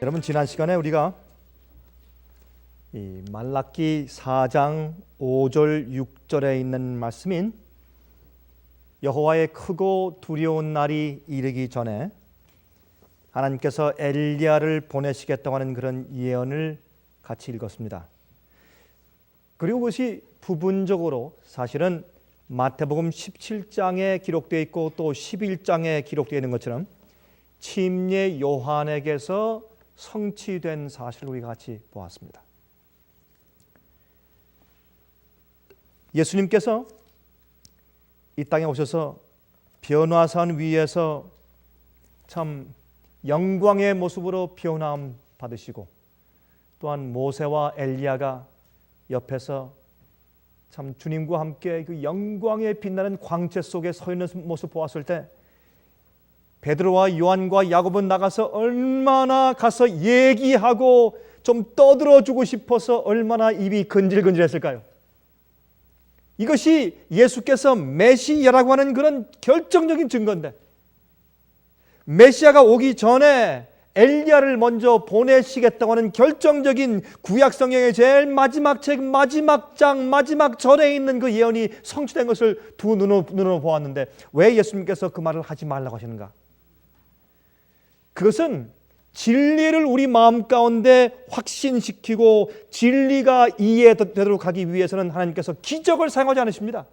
여러분, 지난 시간에 우리가 이 말라기 4장 5절 6절에 있는 말씀인 여호와의 크고 두려운 날이 이르기 전에 하나님께서 엘리야를 보내시겠다고 하는 그런 예언을 같이 읽었습니다. 그리고 그것이 부분적으로 사실은 마태복음 17장에 기록되어 있고 또 11장에 기록되어 있는 것처럼 침례 요한에게서 성취된 사실을 우리가 같이 보았습니다. 예수님께서 이 땅에 오셔서 변화산 위에서 참 영광의 모습으로 변화함 받으시고, 또한 모세와 엘리야가 옆에서 참 주님과 함께 그 영광에 빛나는 광채 속에 서 있는 모습 보았을 때 베드로와 요한과 야고보는 나가서 얼마나 가서 얘기하고 좀 떠들어주고 싶어서 얼마나 입이 근질근질했을까요? 이것이 예수께서 메시아라고 하는 그런 결정적인 증거인데, 메시아가 오기 전에 엘리야를 먼저 보내시겠다고 하는 결정적인 구약 성경의 제일 마지막 책, 마지막 장, 마지막 절에 있는 그 예언이 성취된 것을 두 눈으로 보았는데 왜 예수님께서 그 말을 하지 말라고 하시는가? 그것은 진리를 우리 마음 가운데 확신시키고 진리가 이해되도록 하기 위해서는 하나님께서 기적을 사용하지 않으십니다.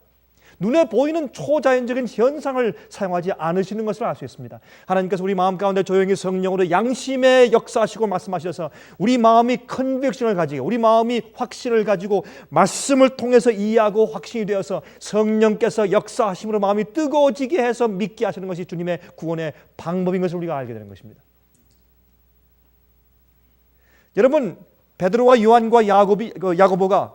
눈에 보이는 초자연적인 현상을 사용하지 않으시는 것을 알 수 있습니다. 하나님께서 우리 마음 가운데 조용히 성령으로 양심의 역사하시고 말씀하셔서 우리 마음이 컨빅션을 가지고, 우리 마음이 확신을 가지고 말씀을 통해서 이해하고 확신이 되어서 성령께서 역사하심으로 마음이 뜨거워지게 해서 믿게 하시는 것이 주님의 구원의 방법인 것을 우리가 알게 되는 것입니다. 여러분, 베드로와 요한과 야고보가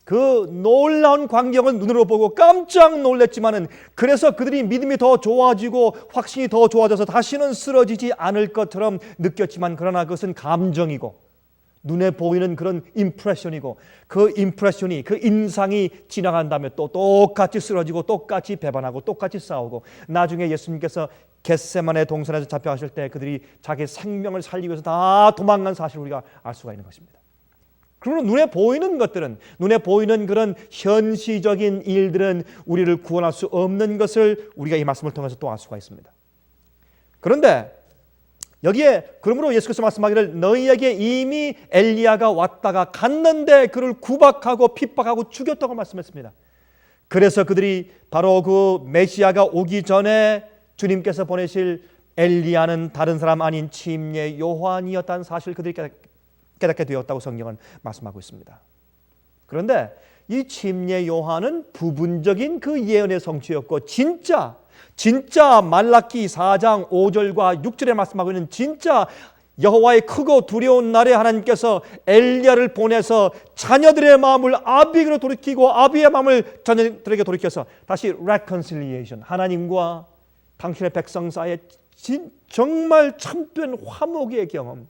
그 놀라운 광경을 눈으로 보고 깜짝 놀랐지만은, 그래서 그들이 믿음이 더 좋아지고 확신이 더 좋아져서 다시는 쓰러지지 않을 것처럼 느꼈지만, 그러나 그것은 감정이고 눈에 보이는 그런 임프레션이고, 그 임프레션이, 그 인상이 지나간 다음에 또 똑같이 쓰러지고 똑같이 배반하고 똑같이 싸우고, 나중에 예수님께서 겟세마네 동산에서 잡혀가실 때 그들이 자기 생명을 살리기 위해서 다 도망간 사실을 우리가 알 수가 있는 것입니다. 그러나 눈에 보이는 것들은, 눈에 보이는 그런 현시적인 일들은 우리를 구원할 수 없는 것을 우리가 이 말씀을 통해서 또 알 수가 있습니다. 그런데 여기에 그러므로 예수께서 말씀하기를 너희에게 이미 엘리야가 왔다가 갔는데 그를 구박하고 핍박하고 죽였다고 말씀했습니다. 그래서 그들이 바로 그 메시아가 오기 전에 주님께서 보내실 엘리야는 다른 사람 아닌 침례 요한이었다는 사실을 그들이 깨닫게 되었다고 성경은 말씀하고 있습니다. 그런데 이 침례 요한은 부분적인 그 예언의 성취였고, 진짜 말라기 4장 5절과 6절에 말씀하고 있는 진짜 여호와의 크고 두려운 날에 하나님께서 엘리야를 보내서 자녀들의 마음을 아비에게로 돌이키고 아비의 마음을 자녀들에게 돌이켜서 다시 reconciliation, 하나님과 당신의 백성 사이에 정말 참된 화목의 경험,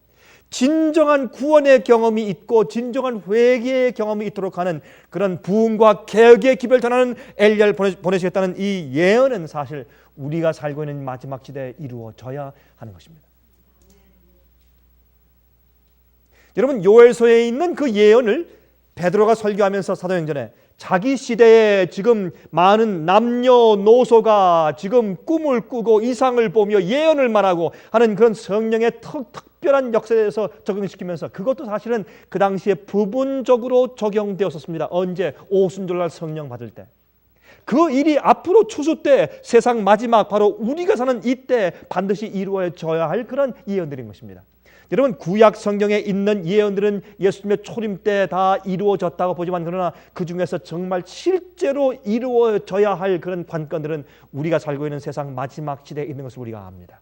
진정한 구원의 경험이 있고 진정한 회개의 경험이 있도록 하는 그런 부흥과 개혁의 기별을 전하는 엘리야를 보내시겠다는 이 예언은 사실 우리가 살고 있는 마지막 시대에 이루어져야 하는 것입니다. 여러분, 요엘서에 있는 그 예언을 베드로가 설교하면서 사도행전에 자기 시대에 지금 많은 남녀노소가 지금 꿈을 꾸고 이상을 보며 예언을 말하고 하는 그런 성령의 특별한 역사에 대해서 적용시키면서, 그것도 사실은 그 당시에 부분적으로 적용되었었습니다. 언제? 오순절날 성령 받을 때. 그 일이 앞으로 추수 때, 세상 마지막 바로 우리가 사는 이때 반드시 이루어져야 할 그런 예언들인 것입니다. 여러분, 구약 성경에 있는 예언들은 예수님의 초림 때 다 이루어졌다고 보지만, 그러나 그 중에서 정말 실제로 이루어져야 할 그런 관건들은 우리가 살고 있는 세상 마지막 시대에 있는 것을 우리가 압니다.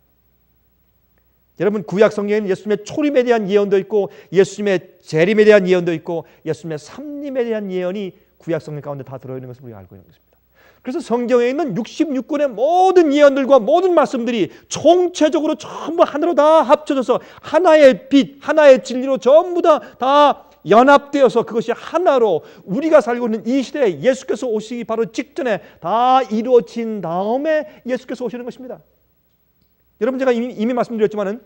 여러분, 구약 성경에는 예수님의 초림에 대한 예언도 있고 예수님의 재림에 대한 예언도 있고 예수님의 삼림에 대한 예언이 구약 성경 가운데 다 들어있는 것을 우리가 알고 있는 것입니다. 그래서 성경에 있는 66권의 모든 예언들과 모든 말씀들이 총체적으로 전부 하나로 다 합쳐져서 하나의 빛, 하나의 진리로 전부 다 연합되어서 그것이 하나로 우리가 살고 있는 이 시대에 예수께서 오시기 바로 직전에 다 이루어진 다음에 예수께서 오시는 것입니다. 여러분, 제가 이미 말씀드렸지만은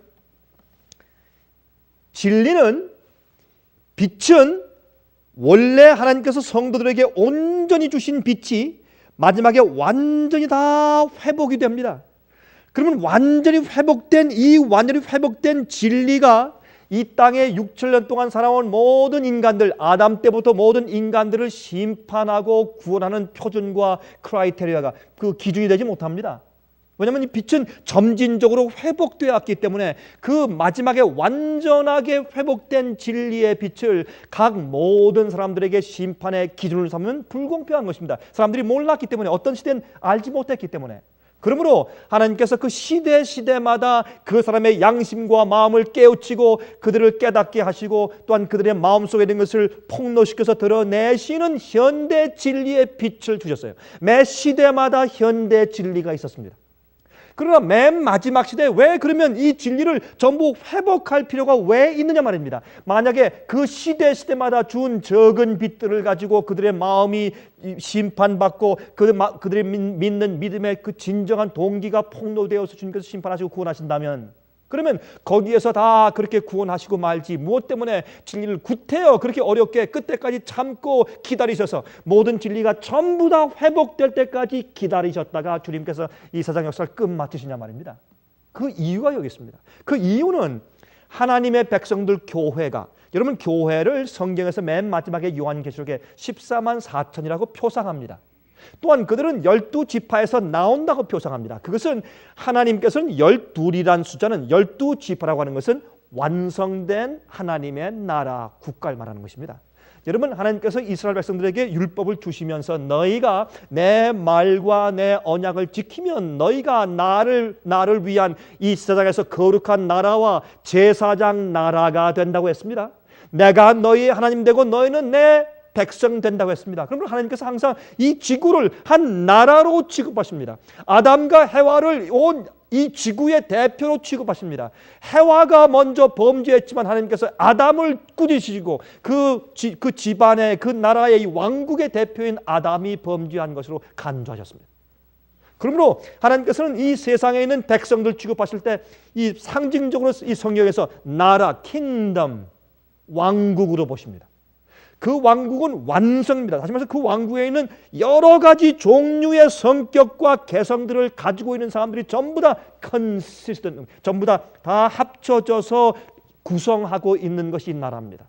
진리는, 빛은 원래 하나님께서 성도들에게 온전히 주신 빛이 마지막에 완전히 다 회복이 됩니다. 그러면 완전히 회복된 진리가 이 땅에 6,000년 동안 살아온 모든 인간들, 아담 때부터 모든 인간들을 심판하고 구원하는 표준과 크라이테리아가, 그 기준이 되지 못합니다. 왜냐하면 이 빛은 점진적으로 회복되었기 때문에 그 마지막에 완전하게 회복된 진리의 빛을 각 모든 사람들에게 심판의 기준으로 삼으면 불공평한 것입니다. 사람들이 몰랐기 때문에, 어떤 시대는 알지 못했기 때문에. 그러므로 하나님께서 그 시대마다 그 사람의 양심과 마음을 깨우치고 그들을 깨닫게 하시고, 또한 그들의 마음속에 있는 것을 폭로시켜서 드러내시는 현대 진리의 빛을 주셨어요. 매 시대마다 현대 진리가 있었습니다. 그러나 맨 마지막 시대에 왜 그러면 이 진리를 전부 회복할 필요가 왜 있느냐 말입니다. 만약에 그 시대마다 준 적은 빛들을 가지고 그들의 마음이 심판받고 그들이 믿는 믿음의 그 진정한 동기가 폭로되어서 주님께서 심판하시고 구원하신다면, 그러면 거기에서 다 그렇게 구원하시고 말지, 무엇 때문에 진리를 구태여 그렇게 어렵게 끝때까지 참고 기다리셔서 모든 진리가 전부 다 회복될 때까지 기다리셨다가 주님께서 이 세상 역사를 끝마치시냐 말입니다. 그 이유가 여기 있습니다. 그 이유는 하나님의 백성들 교회가, 여러분 교회를 성경에서 맨 마지막에 요한계시록에 14만 4천이라고 표상합니다. 또한 그들은 12지파에서 나온다고 표상합니다. 그것은 하나님께서는 12이란 숫자는 12지파라고 하는 것은 완성된 하나님의 나라, 국가를 말하는 것입니다. 여러분, 하나님께서 이스라엘 백성들에게 율법을 주시면서 너희가 내 말과 내 언약을 지키면 너희가 나를 위한 이 세상에서 거룩한 나라와 제사장 나라가 된다고 했습니다. 내가 너희의 하나님 되고 너희는 내 백성 된다고 했습니다. 그러면 하나님께서 항상 이 지구를 한 나라로 취급하십니다. 아담과 해와를 온 이 지구의 대표로 취급하십니다. 해와가 먼저 범죄했지만 하나님께서 아담을 꾸짖으시고 그 집안의, 그 나라의 왕국의 대표인 아담이 범죄한 것으로 간주하셨습니다. 그러므로 하나님께서는 이 세상에 있는 백성들 취급하실 때 이 상징적으로 이 성경에서 나라, 킹덤, 왕국으로 보십니다. 그 왕국은 완성입니다. 다시 말해서 그 왕국에 있는 여러 가지 종류의 성격과 개성들을 가지고 있는 사람들이 전부 다 컨시스턴트, 전부 다 합쳐져서 구성하고 있는 것이 나라입니다.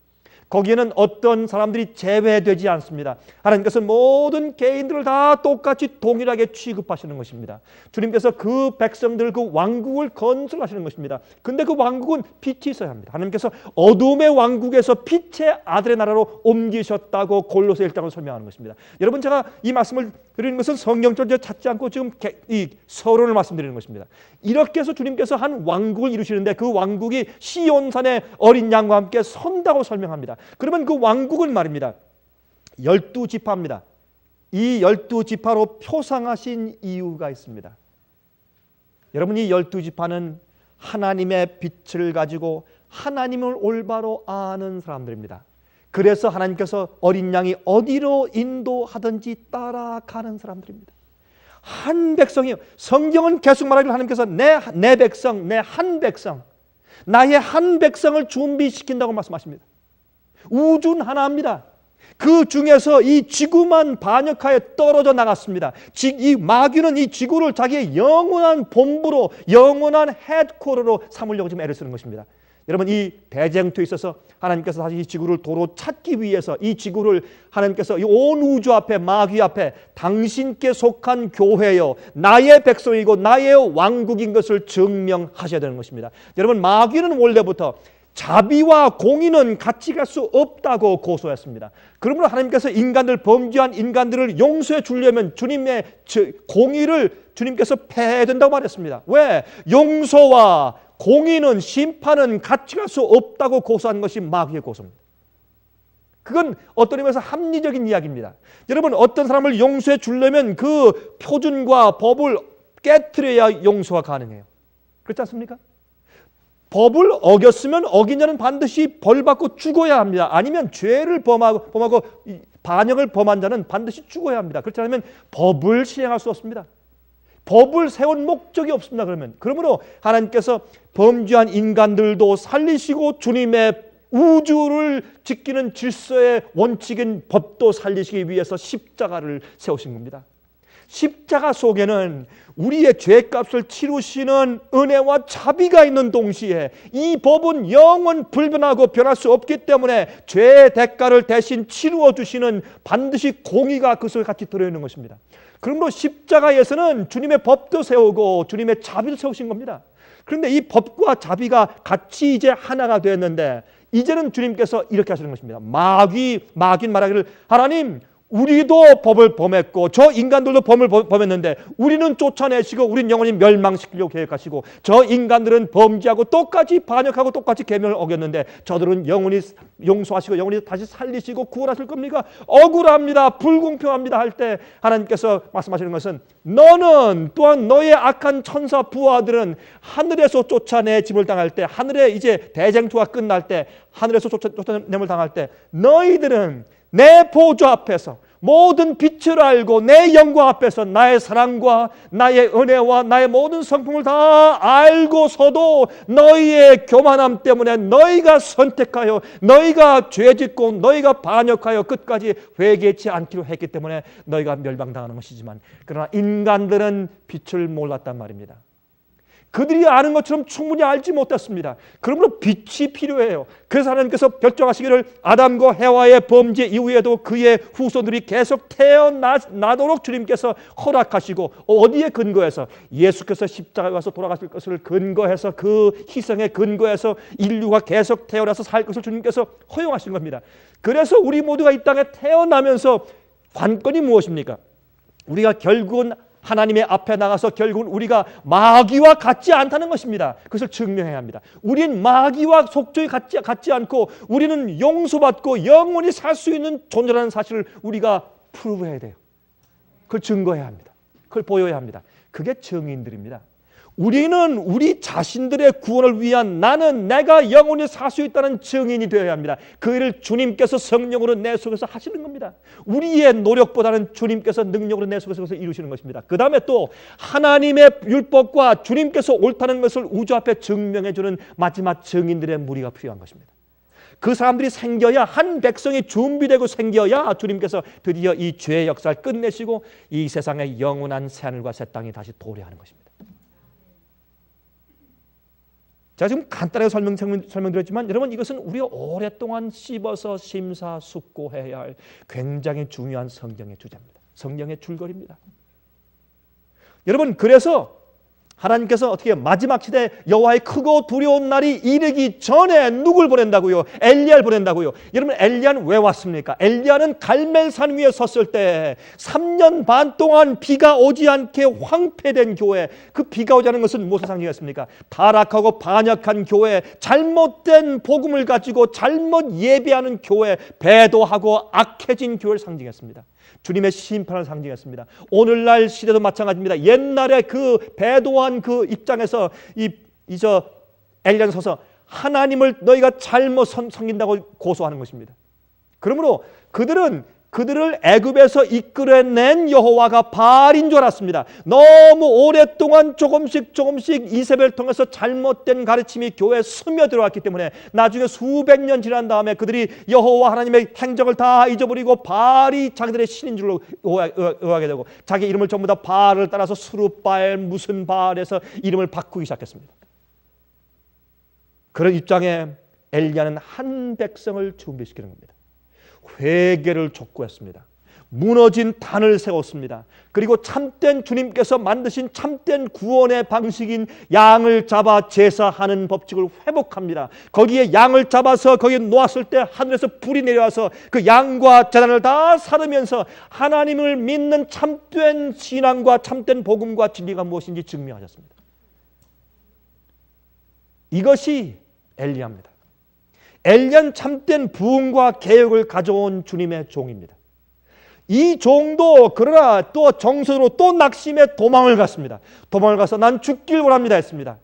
거기에는 어떤 사람들이 제외되지 않습니다. 하나님께서 모든 개인들을 다 똑같이 동일하게 취급하시는 것입니다. 주님께서 그 백성들, 그 왕국을 건설하시는 것입니다. 근데 그 왕국은 빛이 있어야 합니다. 하나님께서 어둠의 왕국에서 빛의 아들의 나라로 옮기셨다고 골로새 1장으로 설명하는 것입니다. 여러분, 제가 이 말씀을 드리는 것은 성경적으로 찾지 않고 지금 이 서론을 말씀드리는 것입니다. 이렇게 해서 주님께서 한 왕국을 이루시는데 그 왕국이 시온산의 어린 양과 함께 선다고 설명합니다. 그러면 그 왕국은 말입니다, 12지파입니다. 이 12지파로 표상하신 이유가 있습니다. 여러분, 이 12지파는 하나님의 빛을 가지고 하나님을 올바로 아는 사람들입니다. 그래서 하나님께서 어린 양이 어디로 인도하든지 따라가는 사람들입니다. 한 백성이요. 성경은 계속 말하기를 하나님께서 내 백성, 내 한 백성, 나의 한 백성을 준비시킨다고 말씀하십니다. 우주는 하나입니다. 그 중에서 이 지구만 반역하여 떨어져 나갔습니다. 이 마귀는 이 지구를 자기의 영원한 본부로, 영원한 헤드쿼터로 삼으려고 지금 애를 쓰는 것입니다. 여러분, 이 대쟁투에 있어서 하나님께서 다시 이 지구를 도로 찾기 위해서 이 지구를 하나님께서 이 온 우주 앞에, 마귀 앞에 당신께 속한 교회요, 나의 백성이고 나의 왕국인 것을 증명하셔야 되는 것입니다. 여러분, 마귀는 원래부터 자비와 공의는 같이 갈 수 없다고 고소했습니다. 그러므로 하나님께서 범죄한 인간들을 용서해 주려면 주님의 공의를 주님께서 폐해야 된다고 말했습니다. 왜? 용서와 공의는, 심판은 같이 갈 수 없다고 고소한 것이 마귀의 고소입니다. 그건 어떤 의미에서 합리적인 이야기입니다. 여러분, 어떤 사람을 용서해 주려면 그 표준과 법을 깨트려야 용서가 가능해요. 그렇지 않습니까? 법을 어겼으면 어긴 자는 반드시 벌받고 죽어야 합니다. 아니면 죄를 범하고 반역을 범한 자는 반드시 죽어야 합니다. 그렇지 않으면 법을 시행할 수 없습니다. 법을 세운 목적이 없습니다. 그러므로 하나님께서 범죄한 인간들도 살리시고 주님의 우주를 지키는 질서의 원칙인 법도 살리시기 위해서 십자가를 세우신 겁니다. 십자가 속에는 우리의 죄값을 치루시는 은혜와 자비가 있는 동시에 이 법은 영원 불변하고 변할 수 없기 때문에 죄의 대가를 대신 치루어 주시는 반드시 공의가 그 속에 같이 들어있는 것입니다. 그러므로 십자가에서는 주님의 법도 세우고 주님의 자비도 세우신 겁니다. 그런데 이 법과 자비가 같이 이제 하나가 되었는데 이제는 주님께서 이렇게 하시는 것입니다. 마귀 말하기를 하나님 우리도 법을 범했고 저 인간들도 법을 범했는데 우리는 쫓아내시고 우린 영원히 멸망시키려고 계획하시고 저 인간들은 범죄하고 똑같이 반역하고 똑같이 계명을 어겼는데 저들은 영원히 용서하시고 영원히 다시 살리시고 구원하실 겁니까? 억울합니다. 불공평합니다 할 때 하나님께서 말씀하시는 것은 너는 또한 너의 악한 천사 부하들은 하늘에서 쫓아내짐을 당할 때 하늘에 이제 대쟁투가 끝날 때 하늘에서 쫓아냄을 당할 때 너희들은 내 보좌 앞에서 모든 빛을 알고 내 영광 앞에서 나의 사랑과 나의 은혜와 나의 모든 성품을 다 알고서도 너희의 교만함 때문에 너희가 선택하여 너희가 죄짓고 너희가 반역하여 끝까지 회개치 않기로 했기 때문에 너희가 멸망당하는 것이지만 그러나 인간들은 빛을 몰랐단 말입니다. 그들이 아는 것처럼 충분히 알지 못했습니다. 그러므로 빛이 필요해요. 그래서 하나님께서 결정하시기를 아담과 해와의 범죄 이후에도 그의 후손들이 계속 태어나도록 주님께서 허락하시고 어디에 근거해서 예수께서 십자가에 가서 돌아가실 것을 근거해서 그 희생에 근거해서 인류가 계속 태어나서 살 것을 주님께서 허용하신 겁니다. 그래서 우리 모두가 이 땅에 태어나면서 관건이 무엇입니까? 우리가 결국은 하나님의 앞에 나가서 결국은 우리가 마귀와 같지 않다는 것입니다. 그것을 증명해야 합니다. 우리는 마귀와 속죄에 같지 않고 우리는 용서받고 영원히 살 수 있는 존재라는 사실을 우리가 프루브해야 돼요. 그걸 증거해야 합니다. 그걸 보여야 합니다. 그게 증인들입니다. 우리는 우리 자신들의 구원을 위한 나는 내가 영원히 살 수 있다는 증인이 되어야 합니다. 그 일을 주님께서 성령으로 내 속에서 하시는 겁니다. 우리의 노력보다는 주님께서 능력으로 내 속에서 이루시는 것입니다. 그 다음에 또 하나님의 율법과 주님께서 옳다는 것을 우주 앞에 증명해 주는 마지막 증인들의 무리가 필요한 것입니다. 그 사람들이 생겨야 한 백성이 준비되고 생겨야 주님께서 드디어 이 죄의 역사를 끝내시고 이 세상에 영원한 새하늘과 새 땅이 다시 도래하는 것입니다. 제가 지금 간단하게 설명드렸지만 여러분 이것은 우리가 오랫동안 씹어서 심사숙고해야 할 굉장히 중요한 성경의 주제입니다. 성경의 줄거리입니다. 여러분 그래서 하나님께서 어떻게 마지막 시대 여호와의 크고 두려운 날이 이르기 전에 누굴 보낸다고요? 엘리야를 보낸다고요. 여러분 엘리야는 왜 왔습니까? 엘리야는 갈멜산 위에 섰을 때 3년 반 동안 비가 오지 않게 황폐된 교회, 그 비가 오지 않은 것은 무엇을 상징했습니까? 타락하고 반역한 교회, 잘못된 복음을 가지고 잘못 예배하는 교회, 배도하고 악해진 교회를 상징했습니다. 주님의 심판을 상징했습니다. 오늘날 시대도 마찬가지입니다. 옛날에 그 배도한 그 입장에서 엘리야는 서서 하나님을 너희가 잘못 섬긴다고 고소하는 것입니다. 그러므로 그들을 애굽에서 이끌어낸 여호와가 바알인 줄 알았습니다. 너무 오랫동안 조금씩 이세벨을 통해서 잘못된 가르침이 교회에 스며들어왔기 때문에 나중에 수백 년 지난 다음에 그들이 여호와 하나님의 행적을 다 잊어버리고 바알이 자기들의 신인 줄로 의하게 되고 자기 이름을 전부 다 바알을 따라서 수르바엘 무슨 바알에서 이름을 바꾸기 시작했습니다. 그런 입장에 엘리야는 한 백성을 준비시키는 겁니다. 회개를 촉구했습니다. 무너진 단을 세웠습니다. 그리고 참된 주님께서 만드신 참된 구원의 방식인 양을 잡아 제사하는 법칙을 회복합니다. 거기에 양을 잡아서 거기에 놓았을 때 하늘에서 불이 내려와서 그 양과 제단을 다 사르면서 하나님을 믿는 참된 신앙과 참된 복음과 진리가 무엇인지 증명하셨습니다. 이것이 엘리야입니다. 엘리야는 참된 부흥과 개혁을 가져온 주님의 종입니다. 이 종도 그러나 또 정서로 또 낙심의 도망을 갔습니다. 도망을 가서 난 죽길 원합니다 했습니다.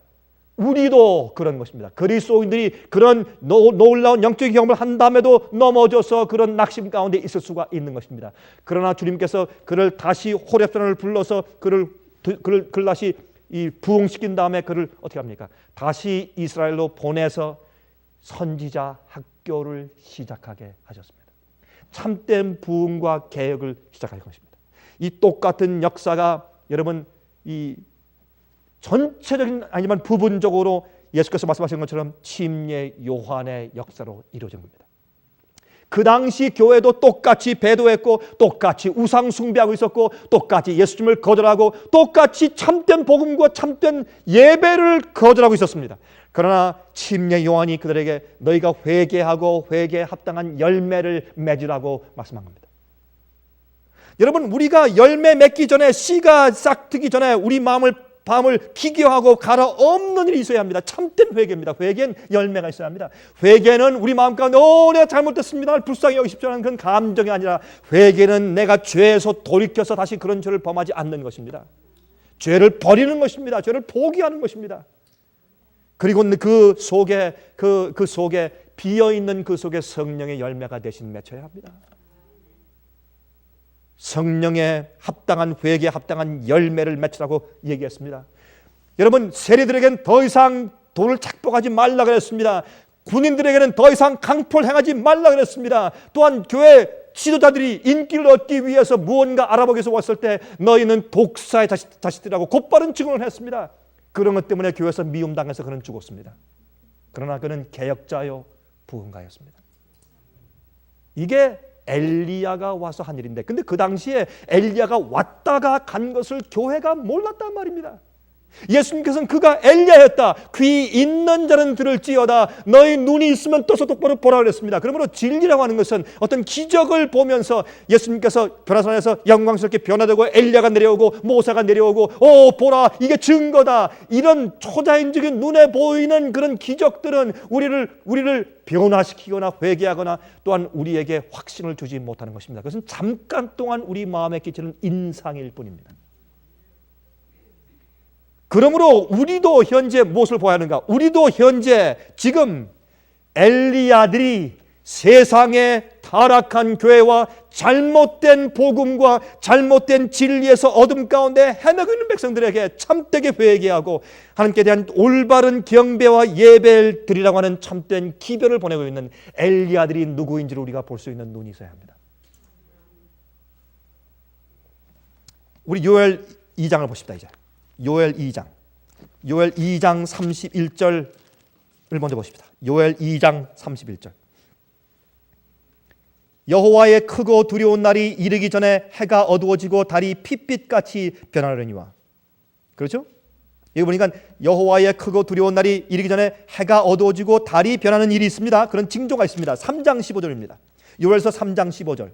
우리도 그런 것입니다. 그리스도인들이 그런 놀라운 영적 경험을 한 다음에도 넘어져서 그런 낙심 가운데 있을 수가 있는 것입니다. 그러나 주님께서 그를 다시 호렙산을 불러서 그를 그를 다시 부흥시킨 다음에 그를 어떻게 합니까? 다시 이스라엘로 보내서 선지자 학교를 시작하게 하셨습니다. 참된 부흥과 개혁을 시작할 것입니다. 이 똑같은 역사가 여러분 이 전체적인 아니지만 부분적으로 예수께서 말씀하신 것처럼 침례 요한의 역사로 이루어진 겁니다. 그 당시 교회도 똑같이 배도했고 똑같이 우상 숭배하고 있었고 똑같이 예수님을 거절하고 똑같이 참된 복음과 참된 예배를 거절하고 있었습니다. 그러나 침례 요한이 그들에게 너희가 회개하고 회개에 합당한 열매를 맺으라고 말씀한 겁니다. 여러분, 우리가 열매 맺기 전에, 씨가 싹 트기 전에 우리 마음을 기교하고 갈아 엎는 일이 있어야 합니다. 참된 회개입니다. 회개는 열매가 있어야 합니다. 회개는 우리 마음 가운데 내가 잘못됐습니다, 불쌍히 여기십시오 하는 그런 감정이 아니라, 회개는 내가 죄에서 돌이켜서 다시 그런 죄를 범하지 않는 것입니다. 죄를 버리는 것입니다. 죄를 포기하는 것입니다. 그리고 그 속에 비어있는 그 속에 성령의 열매가 대신 맺혀야 합니다. 성령에 합당한 회개에 합당한 열매를 맺으라고 얘기했습니다. 여러분, 세리들에게는 더 이상 돈을 착복하지 말라 그랬습니다. 군인들에게는 더 이상 강포를 행하지 말라 그랬습니다. 또한 교회 지도자들이 인기를 얻기 위해서 무언가 알아보기 위해서 왔을 때 너희는 독사의 자식들이라고 곧바른 증언을 했습니다. 그런 것 때문에 교회에서 미움당해서 그는 죽었습니다. 그러나 그는 개혁자요 부흥가였습니다. 이게 엘리야가 와서 한 일인데, 근데 그 당시에 엘리야가 왔다가 간 것을 교회가 몰랐단 말입니다. 예수님께서는 그가 엘리야였다, 귀 있는 자는 들을지어다, 너희 눈이 있으면 떠서 똑바로 보라 그랬습니다. 그러므로 진리라고 하는 것은 어떤 기적을 보면서 예수님께서 변화산에서 영광스럽게 변화되고 엘리야가 내려오고 모세가 내려오고 보라 이게 증거다, 이런 초자연적인 눈에 보이는 그런 기적들은 우리를 변화시키거나 회개하거나 또한 우리에게 확신을 주지 못하는 것입니다. 그것은 잠깐 동안 우리 마음에 끼치는 인상일 뿐입니다. 그러므로 우리도 현재 무엇을 보아야 하는가? 우리도 현재 지금 엘리야들이 세상의 타락한 교회와 잘못된 복음과 잘못된 진리에서 어둠 가운데 헤매고 있는 백성들에게 참되게 회개하고 하나님께 대한 올바른 경배와 예배를 드리라고 하는 참된 기별을 보내고 있는 엘리야들이 누구인지를 우리가 볼 수 있는 눈이 있어야 합니다. 우리 요엘 2장을 보십시다. 이제 요엘 2장 31절을 먼저 보십시다. 요엘 2장 31절. 여호와의 크고 두려운 날이 이르기 전에 해가 어두워지고 달이 핏빛같이 변하려니와. 그렇죠? 여기 보니까 여호와의 크고 두려운 날이 이르기 전에 해가 어두워지고 달이 변하는 일이 있습니다. 그런 징조가 있습니다. 3장 15절입니다. 요엘서 3장 15절.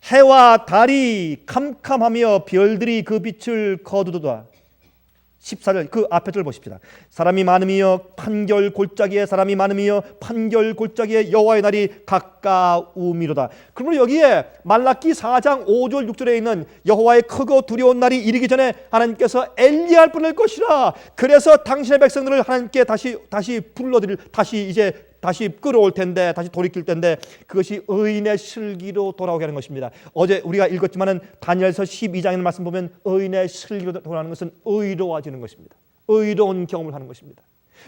해와 달이 캄캄하며 별들이 그 빛을 거두도다. 14절 그 앞에 절 보십시다. 사람이 많으며 판결 골짜기에 사람이 많으며 판결 골짜기에 여호와의 날이 가까우미로다. 그러므로 여기에 말라기 4장 5절 6절에 있는 여호와의 크고 두려운 날이 이르기 전에 하나님께서 엘리야를 보낼 것이라. 그래서 당신의 백성들을 하나님께 다시 불러들일 다시 끌어올 텐데, 다시 돌이킬 텐데, 그것이 의인의 슬기로 돌아오게 하는 것입니다. 어제 우리가 읽었지만은 다니엘서 12장의 말씀 보면 의인의 슬기로 돌아오는 것은 의로워지는 것입니다. 의로운 경험을 하는 것입니다.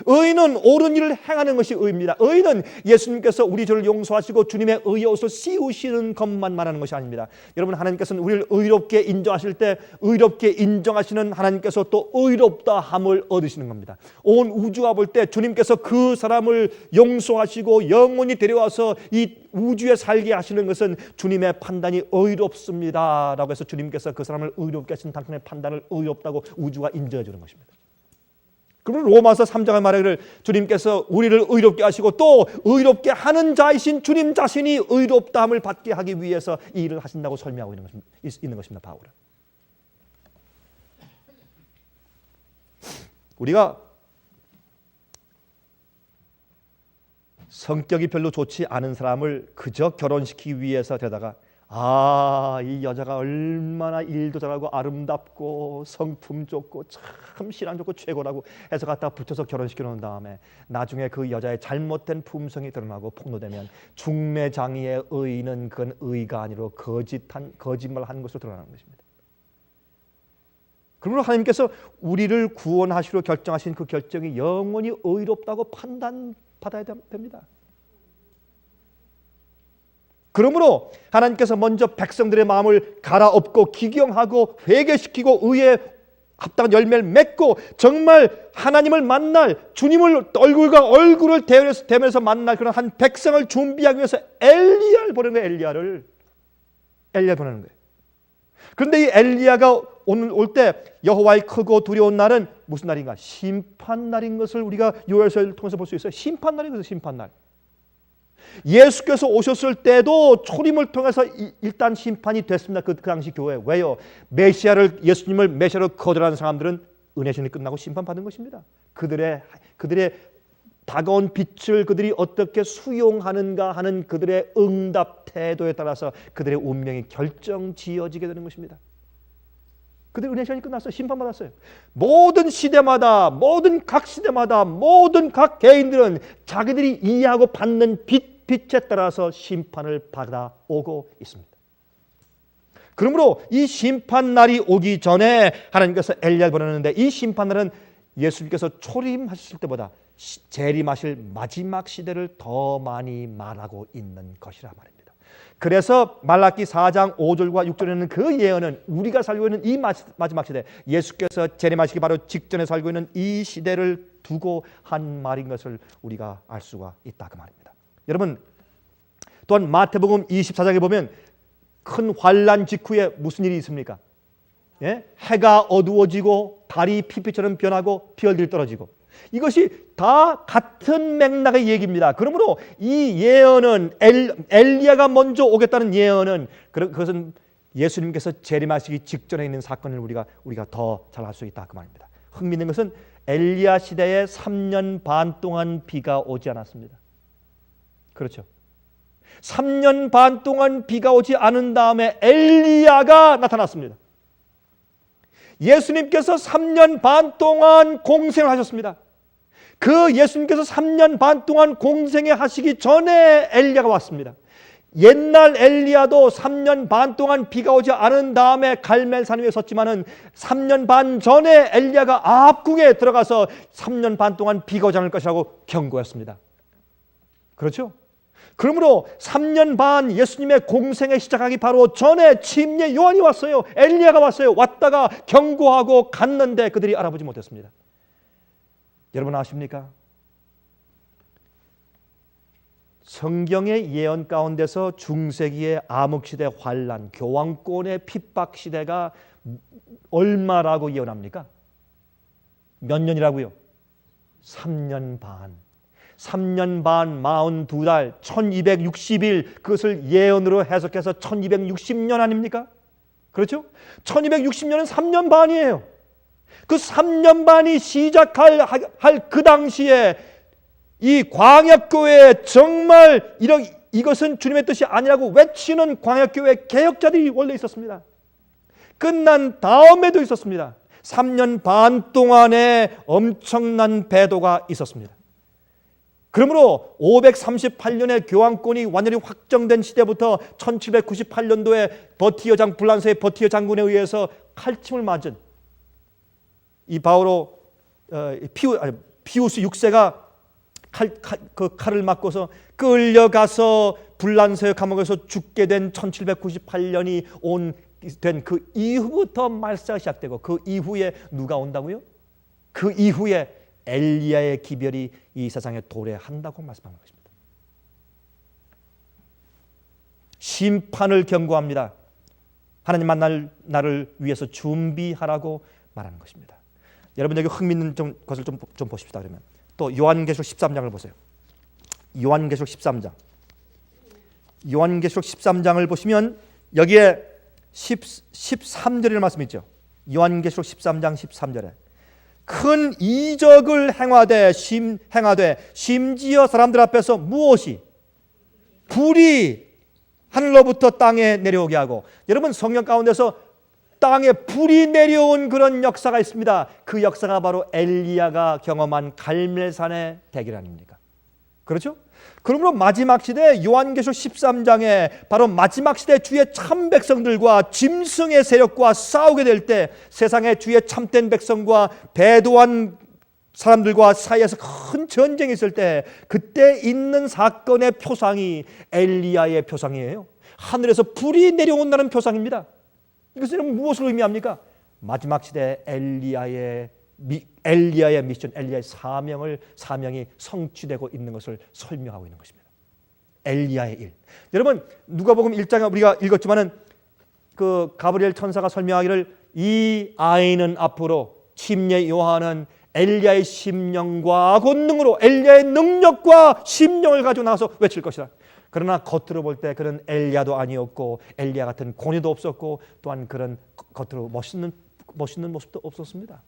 의인은 옳은 일을 행하는 것이 의입니다. 의인은 예수님께서 우리 죄를 용서하시고 주님의 의의 옷을 씌우시는 것만 말하는 것이 아닙니다. 여러분, 하나님께서는 우리를 의롭게 인정하실 때 의롭게 인정하시는 하나님께서 또 의롭다함을 얻으시는 겁니다. 온 우주가 볼 때 주님께서 그 사람을 용서하시고 영원히 데려와서 이 우주에 살게 하시는 것은 주님의 판단이 의롭습니다 라고 해서 주님께서 그 사람을 의롭게 하신 당신의 판단을 의롭다고 우주가 인정해 주는 것입니다. 그러면 로마서 3장의 말하기를 주님께서 우리를 의롭게 하시고 또 의롭게 하는 자이신 주님 자신이 의롭다함을 받게 하기 위해서 이 일을 하신다고 설명하고 있는 것입니다. 바울은. 우리가 성격이 별로 좋지 않은 사람을 그저 결혼시키기 위해서 데다가 이 여자가 얼마나 일도 잘하고 아름답고 성품 좋고 참 신앙 좋고 최고라고 해서 갖다 붙여서 결혼시켜 놓은 다음에 나중에 그 여자의 잘못된 품성이 드러나고 폭로되면 중매장이의 의는 그건 의가 아니라 거짓말하는 것으로 드러나는 것입니다. 그러므로 하나님께서 우리를 구원하시려 결정하신 그 결정이 영원히 의롭다고 판단받아야 됩니다. 그러므로 하나님께서 먼저 백성들의 마음을 갈아엎고 기경하고 회개시키고 의에 합당한 열매를 맺고 정말 하나님을 만날, 주님을 얼굴과 얼굴을 대면해서 만날 그런 한 백성을 준비하기 위해서 엘리야를 보내는 거예요. 엘리야를 보내는 거예요. 그런데 이 엘리야가 올 때 여호와의 크고 두려운 날은 무슨 날인가? 심판날인 것을 우리가 요엘서를 통해서 볼 수 있어요. 심판날인 것은 심판날. 예수께서 오셨을 때도 초림을 통해서 일단 심판이 됐습니다. 그 당시 교회. 왜요? 예수님을 메시아로 거절하는 사람들은 은혜신이 끝나고 심판받은 것입니다. 그들의 다가온 빛을 그들이 어떻게 수용하는가 하는 그들의 응답 태도에 따라서 그들의 운명이 결정지어지게 되는 것입니다. 그들의 은혜 시간이 끝났어요. 심판받았어요. 모든 시대마다, 각 시대마다, 모든 각 개인들은 자기들이 이해하고 받는 빛에 따라서 심판을 받아오고 있습니다. 그러므로 이 심판날이 오기 전에 하나님께서 엘리야를 보내는데, 이 심판날은 예수님께서 초림하실 때보다 재림하실 마지막 시대를 더 많이 말하고 있는 것이라 말입니다. 그래서 말라기 4장 5절과 6절에는 그 예언은 우리가 살고 있는 이 마지막 시대, 예수께서 재림하시기 바로 직전에 살고 있는 이 시대를 두고 한 말인 것을 우리가 알 수가 있다 그 말입니다. 여러분, 또한 마태복음 24장에 보면 큰 환란 직후에 무슨 일이 있습니까? 예? 해가 어두워지고 달이 피피처럼 변하고 별들이 떨어지고, 이것이 다 같은 맥락의 얘기입니다. 그러므로 이 예언은 엘리야가 먼저 오겠다는 예언은 그것은 예수님께서 재림하시기 직전에 있는 사건을 우리가 더 잘 알 수 있다 그 말입니다. 흥미있는 것은 엘리야 시대에 3년 반 동안 비가 오지 않았습니다. 그렇죠? 3년 반 동안 비가 오지 않은 다음에 엘리야가 나타났습니다. 예수님께서 3년 반 동안 공생을 하셨습니다. 그 예수님께서 3년 반 동안 공생에 하시기 전에 엘리야가 왔습니다. 옛날 엘리야도 3년 반 동안 비가 오지 않은 다음에 갈멜산 위에 섰지만은 3년 반 전에 엘리야가 앞궁에 들어가서 3년 반 동안 비가 오지 않을 것이라고 경고했습니다. 그렇죠? 그러므로 3년 반 예수님의 공생에 시작하기 바로 전에 침례 요한이 왔어요. 엘리야가 왔어요. 왔다가 경고하고 갔는데 그들이 알아보지 못했습니다. 여러분 아십니까? 성경의 예언 가운데서 중세기의 암흑시대 환란, 교황권의 핍박시대가 얼마라고 예언합니까? 몇 년이라고요? 3년 반. 3년 반, 42달, 1260일, 그것을 예언으로 해석해서 1260년 아닙니까? 그렇죠? 1260년은 3년 반이에요. 그 3년 반이 시작할 그 당시에 이 광야교회에 정말 이것은 주님의 뜻이 아니라고 외치는 광야교회 개혁자들이 원래 있었습니다. 끝난 다음에도 있었습니다. 3년 반 동안에 엄청난 배도가 있었습니다. 그러므로 538년에 교황권이 완전히 확정된 시대부터 1798년도에 불란서의 버티어 장군에 의해서 칼침을 맞은 이 피우스 6세가 그 칼을 맞고서 끌려가서 불란서의 감옥에서 죽게 된 1798년이 된 그 이후부터 말세가 시작되고, 그 이후에 누가 온다고요? 그 이후에 엘리야의 기별이 이 세상에 도래한다고 말씀하는 것입니다. 심판을 경고합니다. 하나님 만날 날을 위해서 준비하라고 말하는 것입니다. 여러분 여기 흥미있는 것을 좀 보십시다. 그러면 또 요한계시록 13장을 보세요. 요한계시록 13장. 요한계시록 13장을 보시면 여기에 13절이라는 말씀이 있죠. 요한계시록 13장 13절에 큰 이적을 행하되 심지어 사람들 앞에서 무엇이? 불이 하늘로부터 땅에 내려오게 하고, 여러분 성경 가운데서 땅에 불이 내려온 그런 역사가 있습니다. 그 역사가 바로 엘리야가 경험한 갈멜산의 대길 아닙니까? 그렇죠? 그러므로 마지막 시대 요한계시록 13장에 바로 마지막 시대 주의 참 백성들과 짐승의 세력과 싸우게 될 때 세상의 주의 참된 백성과 배도한 사람들과 사이에서 큰 전쟁이 있을 때 그때 있는 사건의 표상이 엘리야의 표상이에요. 하늘에서 불이 내려온다는 표상입니다. 이것은 무엇을 의미합니까? 마지막 시대 엘리야의 미션, 엘리야의 사명이 성취되고 있는 것을 설명하고 있는 것입니다. 엘리야의 일. 여러분 누가복음 1장에 우리가 읽었지만은 그 가브리엘 천사가 설명하기를 이 아이는 앞으로 침례 요한은 엘리야의 심령과 권능으로 엘리야의 능력과 심령을 가지고 나와서 외칠 것이다. 그러나 겉으로 볼 때 그는 엘리야도 아니었고 엘리야 같은 권위도 없었고 또한 그런 겉으로 멋있는 모습도 없었습니다.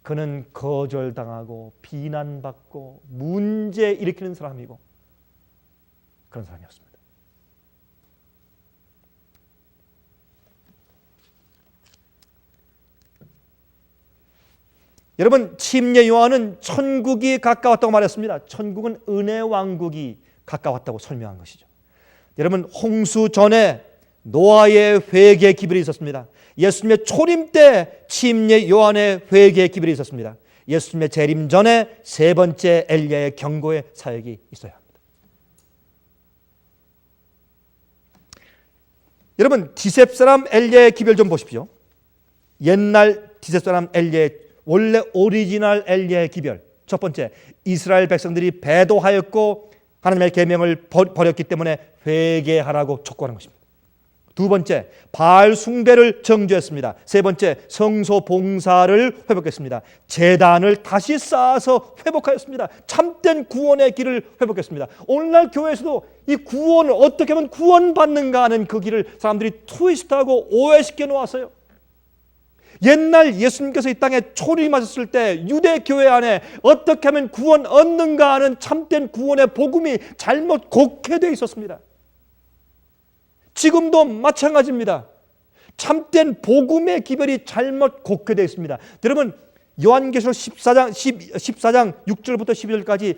그는 거절당하고 비난받고 문제 일으키는 사람이고 그런 사람이었습니다. 여러분 침례 요한은 천국이 가까웠다고 말했습니다. 천국은 은혜 왕국이 가까웠다고 설명한 것이죠. 여러분 홍수 전에 노아의 회개 기별이 있었습니다. 예수님의 초림 때 침례 요한의 회개 기별이 있었습니다. 예수님의 재림 전에 세 번째 엘리야의 경고의 사역이 있어야 합니다. 여러분 디셉 사람 엘리야의 기별 좀 보십시오. 옛날 디셉 사람 엘리야의 원래 오리지널 엘리야의 기별. 첫 번째, 이스라엘 백성들이 배도하였고 하나님의 계명을 버렸기 때문에 회개하라고 촉구하는 것입니다. 두 번째, 바알 숭배를 정죄했습니다. 세 번째, 성소 봉사를 회복했습니다. 제단을 다시 쌓아서 회복하였습니다. 참된 구원의 길을 회복했습니다. 오늘날 교회에서도 이 구원을 어떻게 하면 구원받는가 하는 그 길을 사람들이 트위스트하고 오해시켜 놓았어요. 옛날 예수님께서 이 땅에 초림하셨을 때 유대 교회 안에 어떻게 하면 구원 얻는가 하는 참된 구원의 복음이 잘못 곡해되어 있었습니다. 지금도 마찬가지입니다. 참된 복음의 기별이 잘못 곡해되어 있습니다. 여러분 요한계시록 14장 6절부터 12절까지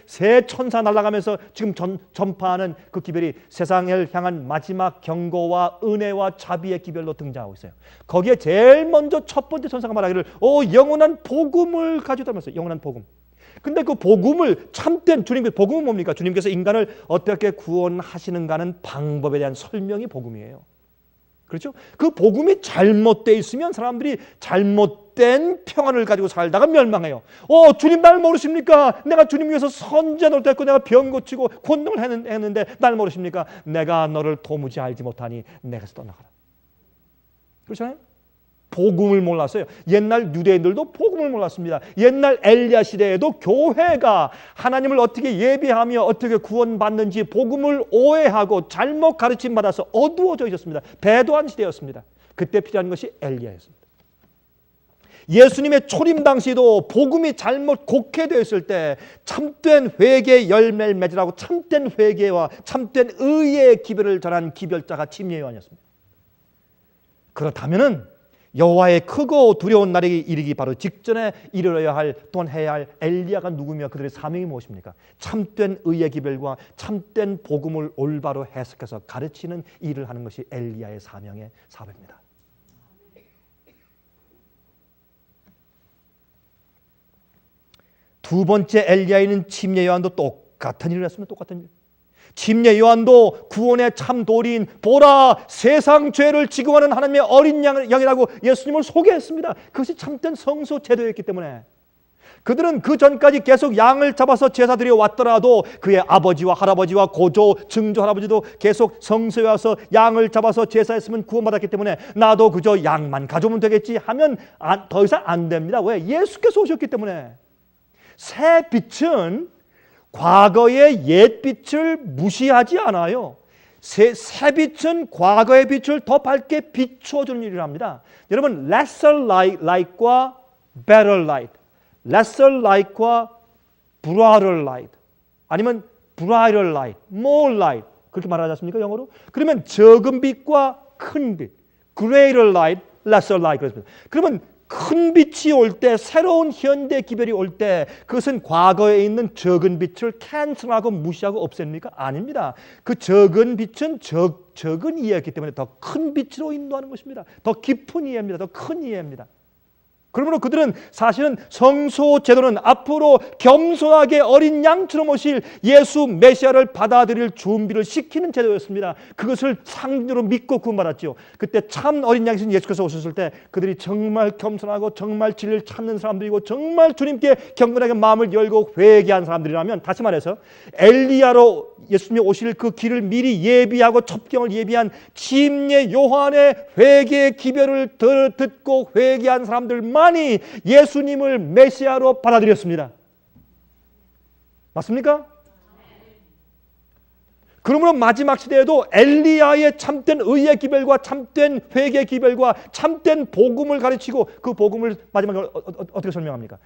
세 천사 날아가면서 지금 전파하는 그 기별이 세상을 향한 마지막 경고와 은혜와 자비의 기별로 등장하고 있어요. 거기에 제일 먼저 첫 번째 천사가 말하기를 영원한 복음을 가지고 다녔어요. 영원한 복음. 근데 그 복음을 참된 주님의 복음은 뭡니까? 주님께서 인간을 어떻게 구원하시는가 하는 방법에 대한 설명이 복음이에요. 그렇죠? 그 복음이 잘못되어 있으면 사람들이 잘못된 평안을 가지고 살다가 멸망해요. 주님 날 모르십니까? 내가 주님 위해서 선제노릇 했고 내가 병 고치고 권능을 했는데 날 모르십니까? 내가 너를 도무지 알지 못하니 내게서 떠나가라. 그렇잖아요? 복음을 몰랐어요. 옛날 유대인들도 복음을 몰랐습니다. 옛날 엘리야 시대에도 교회가 하나님을 어떻게 예배하며 어떻게 구원받는지 복음을 오해하고 잘못 가르침 받아서 어두워져 있었습니다. 배도한 시대였습니다. 그때 필요한 것이 엘리야였습니다. 예수님의 초림 당시에도 복음이 잘못 곡해되었을 때 참된 회개 열매를 맺으라고 참된 회개와 참된 의의 기별을 전한 기별자가 침례 요한이었습니다. 그렇다면은 여호와의 크고 두려운 날이 이르기 바로 직전에 이르러야 할 또한 해야 할 엘리야가 누구며 그들의 사명이 무엇입니까? 참된 의의 기별과 참된 복음을 올바로 해석해서 가르치는 일을 하는 것이 엘리야의 사명의 사업입니다. 두 번째 엘리야에는 침례 요한도 똑같은 일을 했습니다. 똑같은 일. 침례 요한도 구원의 참 도리인 보라 세상 죄를 지고 하는 하나님의 어린 양이라고 예수님을 소개했습니다. 그것이 참된 성소 제도였기 때문에 그들은 그 전까지 계속 양을 잡아서 제사 드려 왔더라도 그의 아버지와 할아버지와 고조, 증조 할아버지도 계속 성소에 와서 양을 잡아서 제사했으면 구원받았기 때문에 나도 그저 양만 가져오면 되겠지 하면 더 이상 안 됩니다. 왜? 예수께서 오셨기 때문에. 새 빛은 과거의 옛 빛을 무시하지 않아요. 새 빛은 과거의 빛을 더 밝게 비춰주는 일을 합니다. 여러분, lesser light과 better light, lesser light과 brighter light, 아니면 brighter light, more light 그렇게 말하지 않습니까? 영어로? 그러면 적은 빛과 큰 빛, greater light, lesser light 그렇습니다. 그러면 큰 빛이 올 때, 새로운 현대 기별이 올 때 그것은 과거에 있는 적은 빛을 캔슬하고 무시하고 없앱니까? 아닙니다. 그 적은 빛은 적은 이해였기 때문에 더 큰 빛으로 인도하는 것입니다. 더 깊은 이해입니다. 더 큰 이해입니다. 그러므로 그들은 사실은 성소 제도는 앞으로 겸손하게 어린 양처럼 오실 예수 메시아를 받아들일 준비를 시키는 제도였습니다. 그것을 상징으로 믿고 구원받았죠. 그때 참 어린 양이신 예수께서 오셨을 때 그들이 정말 겸손하고 정말 진리를 찾는 사람들이고 정말 주님께 경건하게 마음을 열고 회개한 사람들이라면, 다시 말해서 엘리야로 예수님이 오실 그 길을 미리 예비하고 첩경을 예비한 침례 요한의 회개의 기별을 듣고 회개한 사람들만이 예수님을 메시아로 받아들였습니다. 맞습니까? 그러므로 마지막 시대에도 엘리야의 참된 의의 기별과 참된 회개의 기별과 참된 복음을 가르치고, 그 복음을 마지막에 어떻게 설명합니까?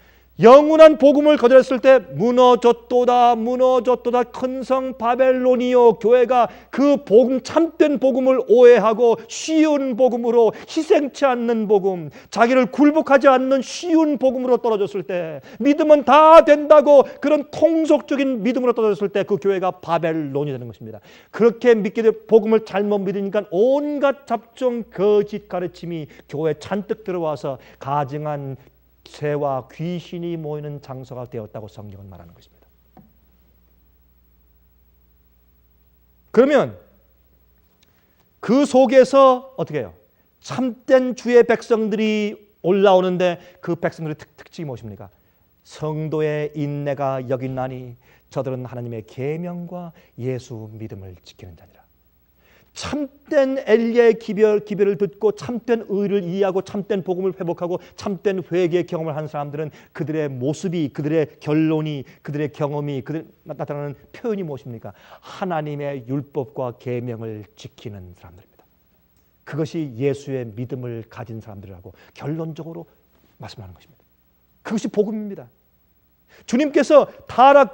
영원한 복음을 거절했을 때 무너졌도다 무너졌도다 큰 성 바벨론이요. 교회가 그 복음, 참된 복음을 오해하고 쉬운 복음으로, 희생치 않는 복음, 자기를 굴복하지 않는 쉬운 복음으로 떨어졌을 때, 믿으면 다 된다고 그런 통속적인 믿음으로 떨어졌을 때 그 교회가 바벨론이 되는 것입니다. 그렇게 믿게 된 복음을 잘못 믿으니까 온갖 잡종 거짓 가르침이 교회에 잔뜩 들어와서 가증한 새와 귀신이 모이는 장소가 되었다고 성경은 말하는 것입니다. 그러면 그 속에서 어떻게 해요? 참된 주의 백성들이 올라오는데 그 백성들의 특징이 무엇입니까? 성도의 인내가 여긴나니 저들은 하나님의 계명과 예수 믿음을 지키는 자니라. 참된 엘리야의 기별을 듣고 참된 의를 이해하고 참된 복음을 회복하고 참된 회개의 경험을 하는 사람들은 그들의 모습이, 그들의 결론이, 그들의 경험이, 그들 나타나는 표현이 무엇입니까? 하나님의 율법과 계명을 지키는 사람들입니다. 그것이 예수의 믿음을 가진 사람들이라고 결론적으로 말씀하는 것입니다. 그것이 복음입니다. 주님께서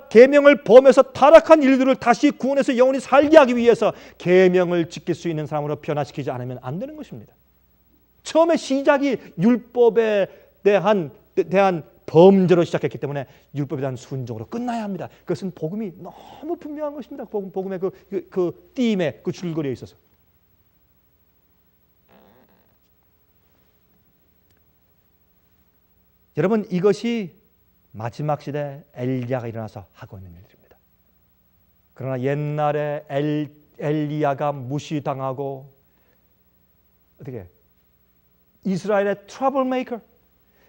계명을 범해서 타락한 일들을 다시 구원해서 영원히 살게 하기 위해서 계명을 지킬 수 있는 사람으로 변화시키지 않으면 안 되는 것입니다. 처음에 시작이 율법에 대한 범죄로 시작했기 때문에 율법에 대한 순종으로 끝나야 합니다. 그것은 복음이 너무 분명한 것입니다. 복음의 그 띠임에, 그 줄거리에 있어서. 여러분, 이것이 마지막 시대 엘리야가 일어나서 하고 있는 일들입니다. 그러나 옛날에 엘리야가 무시당하고 어떻게 이스라엘의 트러블 메이커,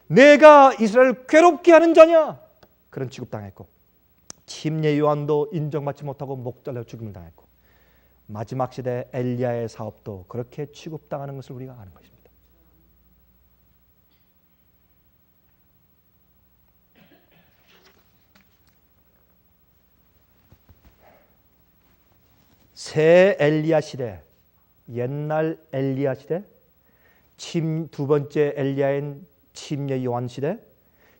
내가 이스라엘을 괴롭게 하는 자냐, 그런 취급당했고, 침례 요한도 인정받지 못하고 목 잘려 죽임을 당했고, 마지막 시대 엘리야의 사업도 그렇게 취급당하는 것을 우리가 아는 것입니다. 새 엘리야 시대, 옛날 엘리야 시대, 두 번째 엘리야인 침례 요한 시대,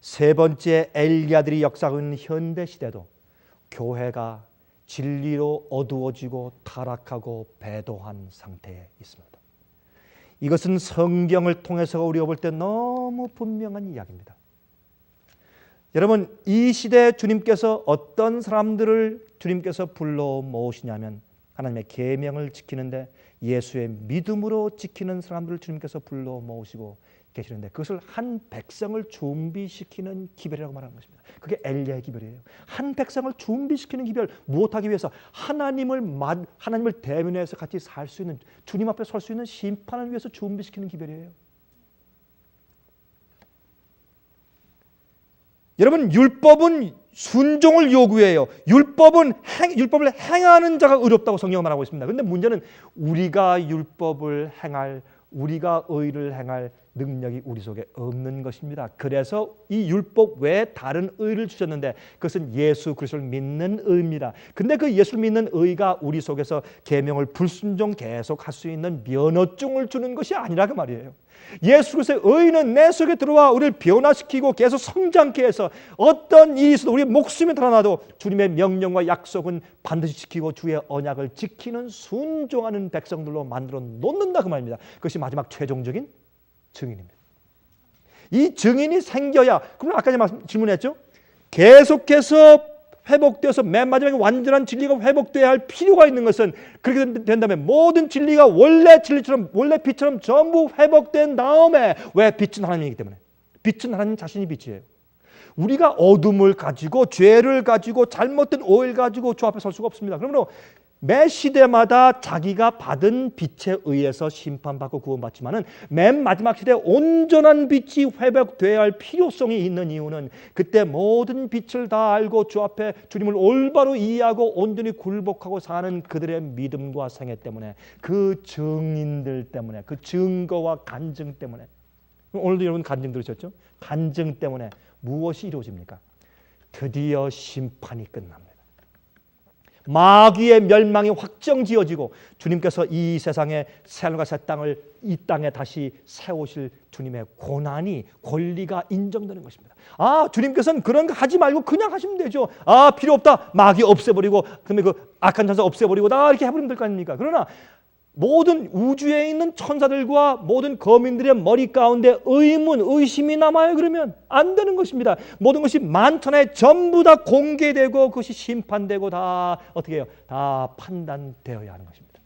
세 번째 엘리야들이 역사하고 있는 현대 시대도 교회가 진리로 어두워지고 타락하고 배도한 상태에 있습니다. 이것은 성경을 통해서 우리가 볼 때 너무 분명한 이야기입니다. 여러분, 이 시대에 주님께서 어떤 사람들을 주님께서 불러 모으시냐면 하나님의 계명을 지키는데 예수의 믿음으로 지키는 사람들을 주님께서 불러 모으시고 계시는데, 그것을 한 백성을 준비시키는 기별이라고 말하는 것입니다. 그게 엘리야의 기별이에요. 한 백성을 준비시키는 기별, 무엇하기 위해서? 하나님을 대면해서 같이 살 수 있는, 주님 앞에 설 수 있는 심판을 위해서 준비시키는 기별이에요. 여러분, 율법은 순종을 요구해요. 율법을 행하는 자가 의롭다고 성경은 말하고 있습니다. 그런데 문제는 우리가 의를 행할 능력이 우리 속에 없는 것입니다. 그래서 이 율법 외에 다른 의를 주셨는데 그것은 예수 그리스도를 믿는 의입니다. 근데 그 예수를 믿는 의가 우리 속에서 계명을 불순종 계속 할 수 있는 면허증을 주는 것이 아니라 그 말이에요. 예수 그리스도의 의는 내 속에 들어와 우리를 변화시키고 계속 성장케 해서 어떤 일이 있어도 우리의 목숨이 드러나도 주님의 명령과 약속은 반드시 지키고 주의 언약을 지키는 순종하는 백성들로 만들어 놓는다 그 말입니다. 그것이 마지막 최종적인 증인입니다. 이 증인이 생겨야, 그럼 아까 제가 질문했죠? 계속해서 회복되어서 맨 마지막에 완전한 진리가 회복돼야 할 필요가 있는 것은, 그렇게 된다면 모든 진리가 원래 진리처럼, 원래 빛처럼 전부 회복된 다음에, 왜? 빛은 하나님이기 때문에. 빛은 하나님 자신이 빛이에요. 우리가 어둠을 가지고, 죄를 가지고, 잘못된 오해를 가지고 주 앞에 설 수가 없습니다. 그러므로 매 시대마다 자기가 받은 빛에 의해서 심판받고 구원받지만은 맨 마지막 시대에 온전한 빛이 회복돼야 할 필요성이 있는 이유는, 그때 모든 빛을 다 알고 주 앞에 주님을 올바로 이해하고 온전히 굴복하고 사는 그들의 믿음과 생애 때문에, 그 증인들 때문에, 그 증거와 간증 때문에. 오늘도 여러분 간증 들으셨죠? 간증 때문에 무엇이 이루어집니까? 드디어 심판이 끝납니다. 마귀의 멸망이 확정지어지고 주님께서 이 세상에 새하늘과 새 땅을 이 땅에 다시 세우실 주님의 고난이, 권리가 인정되는 것입니다. 아, 주님께서는 그런 거 하지 말고 그냥 하시면 되죠. 아, 필요 없다. 마귀 없애버리고, 그다음에 그 악한 천사 없애버리고 다 이렇게 해버리면 될 거 아닙니까? 그러나 모든 우주에 있는 천사들과 모든 거민들의 머리 가운데 의문, 의심이 남아요. 그러면 안 되는 것입니다. 모든 것이 만천하에 전부 다 공개되고 그것이 심판되고 다 어떻게 해요? 다 판단되어야 하는 것입니다.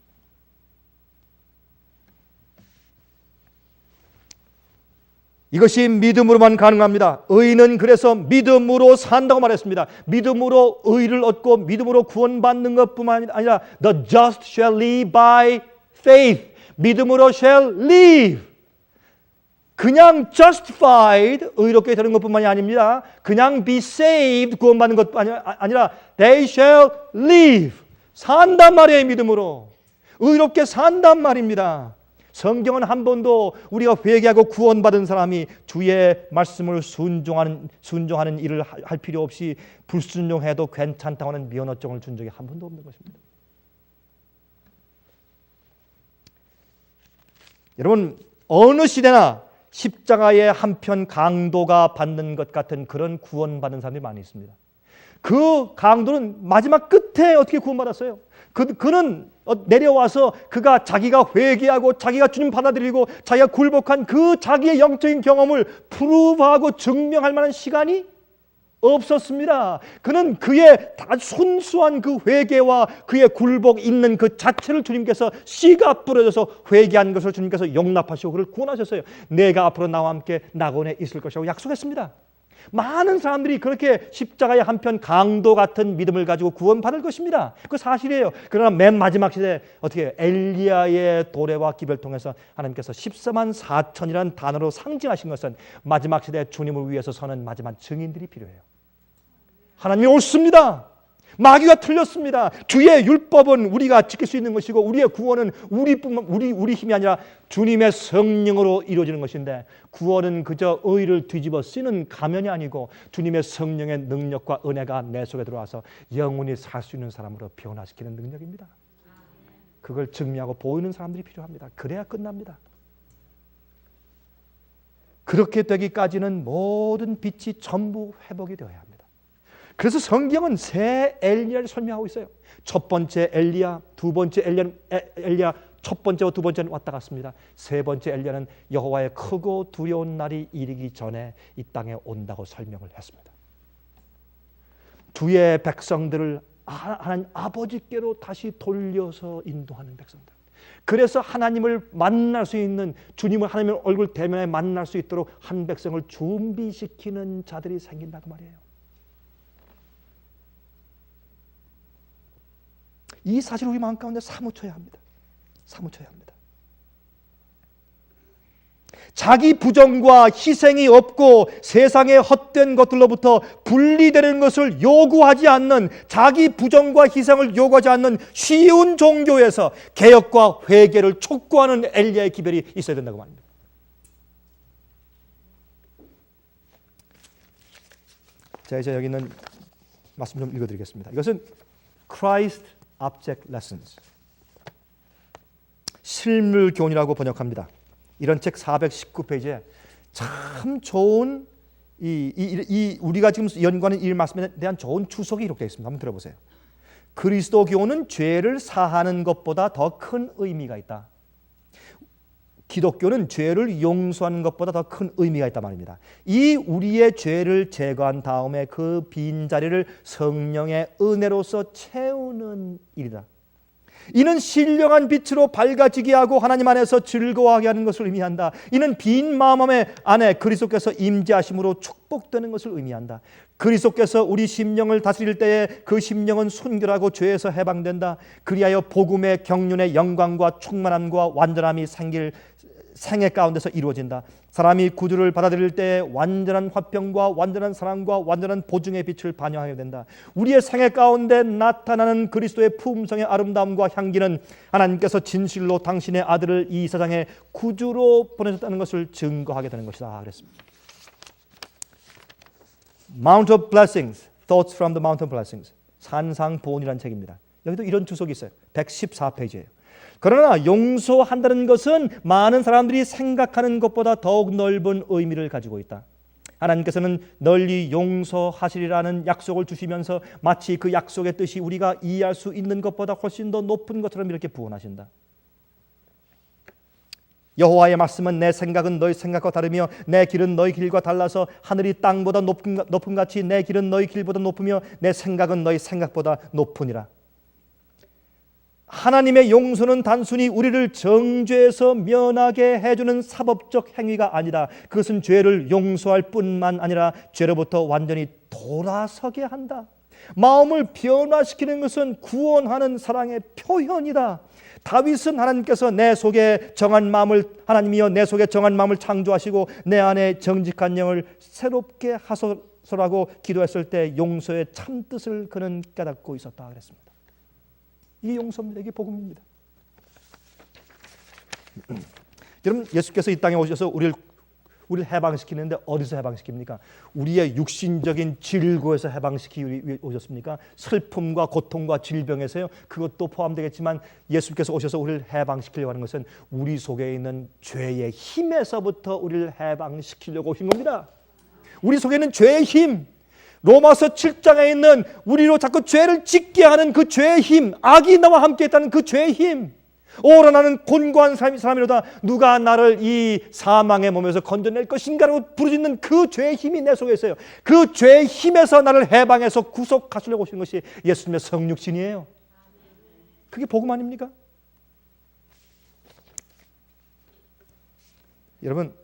이것이 믿음으로만 가능합니다. 의인은 그래서 믿음으로 산다고 말했습니다. 믿음으로 의를 얻고 믿음으로 구원받는 것뿐만 아니라 the just shall live by faith. 믿음으로 shall live. 그냥 justified, 의롭게 되는 것뿐만이 아닙니다. 그냥 be saved, 구원받는 것 아니라 they shall live. 산단 말이에요. 믿음으로. 의롭게 산단 말입니다. 성경은 한 번도 우리가 회개하고 구원받은 사람이 주의 말씀을 순종하는 일을 할 필요 없이 불순종해도 괜찮다고 하는 면허증을 준 적이 한 번도 없는 것입니다. 여러분, 어느 시대나 십자가의 한편 강도가 받는 것 같은 그런 구원받은 사람들이 많이 있습니다. 그 강도는 마지막 끝에 어떻게 구원받았어요? 그는 내려와서 그가 자기가 회개하고 자기가 주님 받아들이고 자기가 굴복한 그 자기의 영적인 경험을 프루브하고 증명할 만한 시간이 없었습니다. 그는 그의 순수한 그 회개와 그의 굴복 있는 그 자체를 주님께서 씨가 뿌려져서 회개한 것을 주님께서 용납하시고 그를 구원하셨어요. 내가 앞으로 나와 함께 낙원에 있을 것이라고 약속했습니다. 많은 사람들이 그렇게 십자가의 한편 강도 같은 믿음을 가지고 구원받을 것입니다. 그 사실이에요. 그러나 맨 마지막 시대에 어떻게 해요? 엘리야의 도래와 기별을 통해서 하나님께서 14만 4천이라는 단어로 상징하신 것은 마지막 시대에 주님을 위해서 서는 마지막 증인들이 필요해요. 하나님이 옳습니다. 마귀가 틀렸습니다. 주의 율법은 우리가 지킬 수 있는 것이고 우리의 구원은 우리 힘이 아니라 주님의 성령으로 이루어지는 것인데, 구원은 그저 의를 뒤집어 쓰는 가면이 아니고 주님의 성령의 능력과 은혜가 내 속에 들어와서 영원히 살 수 있는 사람으로 변화시키는 능력입니다. 그걸 증명하고 보이는 사람들이 필요합니다. 그래야 끝납니다. 그렇게 되기까지는 모든 빛이 전부 회복이 되어야 합니다. 그래서 성경은 세 엘리야를 설명하고 있어요. 첫 번째 엘리야, 두 번째 엘리야, 첫 번째와 두 번째는 왔다 갔습니다. 세 번째 엘리야는 여호와의 크고 두려운 날이 이르기 전에 이 땅에 온다고 설명을 했습니다. 주의 백성들을 하나님 아버지께로 다시 돌려서 인도하는 백성들. 그래서 하나님을 만날 수 있는, 주님을 하나님의 얼굴 대면에 만날 수 있도록 한 백성을 준비시키는 자들이 생긴다고 말이에요. 이 사실을 우리 마음 가운데 사무쳐야 합니다. 사무쳐야 합니다. 자기 부정과 희생이 없고 세상의 헛된 것들로부터 분리되는 것을 요구하지 않는, 자기 부정과 희생을 요구하지 않는 쉬운 종교에서 개혁과 회개를 촉구하는 엘리야의 기별이 있어야 된다고 말합니다. 자, 이제 여기 있는 말씀 좀 읽어드리겠습니다. 이것은 Christ Object Lessons, 실물 교훈이라고 번역합니다. 이런 책 419페이지에 참 좋은 우리가 지금 연구하는 이 말씀에 대한 좋은 추석이 이렇게 있습니다. 한번 들어보세요. 그리스도 교훈은 죄를 사하는 것보다 더 큰 의미가 있다. 기독교는 죄를 용서하는 것보다 더 큰 의미가 있단 말입니다. 이 우리의 죄를 제거한 다음에 그 빈자리를 성령의 은혜로서 채우는 일이다. 이는 신령한 빛으로 밝아지게 하고 하나님 안에서 즐거워하게 하는 것을 의미한다. 이는 빈 마음 안에 그리스도께서 임재하심으로 축복되는 것을 의미한다. 그리스도께서 우리 심령을 다스릴 때에 그 심령은 순결하고 죄에서 해방된다. 그리하여 복음의 경륜의 영광과 충만함과 완전함이 생애 가운데서 이루어진다. 사람이 구주를 받아들일 때 완전한 화평과 완전한 사랑과 완전한 보증의 빛을 반영하게 된다. 우리의 생애 가운데 나타나는 그리스도의 품성의 아름다움과 향기는 하나님께서 진실로 당신의 아들을 이 세상에 구주로 보내셨다는 것을 증거하게 되는 것이다. 그랬습니다. Mount of Blessings, Thoughts from the Mount of Blessings. 산상보온이라는 책입니다. 여기도 이런 주석이 있어요. 114페이지예요. 그러나 용서한다는 것은 많은 사람들이 생각하는 것보다 더욱 넓은 의미를 가지고 있다. 하나님께서는 널리 용서하시리라는 약속을 주시면서 마치 그 약속의 뜻이 우리가 이해할 수 있는 것보다 훨씬 더 높은 것처럼 이렇게 부언하신다. 여호와의 말씀은 내 생각은 너희 생각과 다르며 내 길은 너희 길과 달라서 하늘이 땅보다 높음 같이 내 길은 너희 길보다 높으며 내 생각은 너희 생각보다 높으니라. 하나님의 용서는 단순히 우리를 정죄에서 면하게 해주는 사법적 행위가 아니라 그것은 죄를 용서할 뿐만 아니라 죄로부터 완전히 돌아서게 한다. 마음을 변화시키는 것은 구원하는 사랑의 표현이다. 다윗은 하나님께서 내 속에 정한 마음을 하나님이여 내 속에 정한 마음을 창조하시고 내 안에 정직한 영을 새롭게 하소서라고 기도했을 때 용서의 참뜻을 그는 깨닫고 있었다 그랬습니다. 이게 용서입니다. 이게 복음입니다. 여러분, 예수께서 이 땅에 오셔서 우리를 해방시키는데 어디서 해방시킵니까? 우리의 육신적인 질고에서 해방시키기 위해 오셨습니까? 슬픔과 고통과 질병에서요. 그것도 포함되겠지만 예수께서 오셔서 우리를 해방시키려고 하는 것은 우리 속에 있는 죄의 힘에서부터 우리를 해방시키려고 오신 겁니다. 우리 속에 있는 죄의 힘, 로마서 7장에 있는 우리로 자꾸 죄를 짓게 하는 그 죄의 힘, 악이 나와 함께 있다는 그 죄의 힘, 오라 나는 곤고한 사람이로다 누가 나를 이 사망의 몸에서 건져낼 것인가라고 부르짖는 그 죄의 힘이 내 속에 있어요. 그 죄의 힘에서 나를 해방해서 구속하시려고 오시는 것이 예수님의 성육신이에요. 그게 복음 아닙니까? 여러분,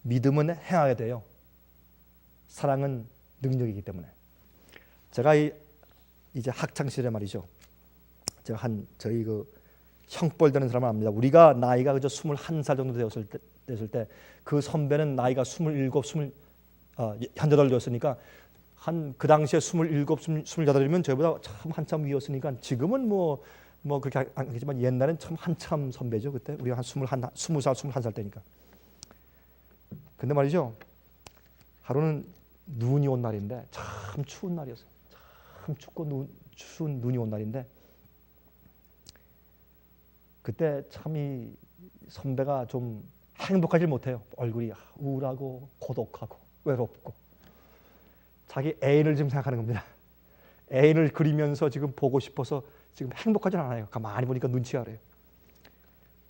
믿음은 행하게 돼요. 사랑은 능력이기 때문에. 제가 이제 학창 시절에 말이죠. 제가 저희 그 형벌 되는 사람을 압니다. 우리가 나이가 그저 21살 정도 되었을 때 그 선배는 나이가 27, 현저들이었으니까 한 그 당시에 27, 28이면 저희보다 참 한참 위였으니까 지금은 뭐 그렇게 안 하겠지만 옛날엔 참 한참 선배죠. 그때 우리가 한 20살, 21살 때니까. 근데 말이죠. 하루는 눈이 온 날인데 참 추운 날이었어요. 참 춥고 추운 눈이 온 날인데 그때 참 이 선배가 좀 행복하지 못해요. 얼굴이 우울하고 고독하고 외롭고 자기 애인을 지금 생각하는 겁니다. 애인을 그리면서 지금 보고 싶어서 지금 행복하지 않아요. 가만히 보니까 눈치가 그래요.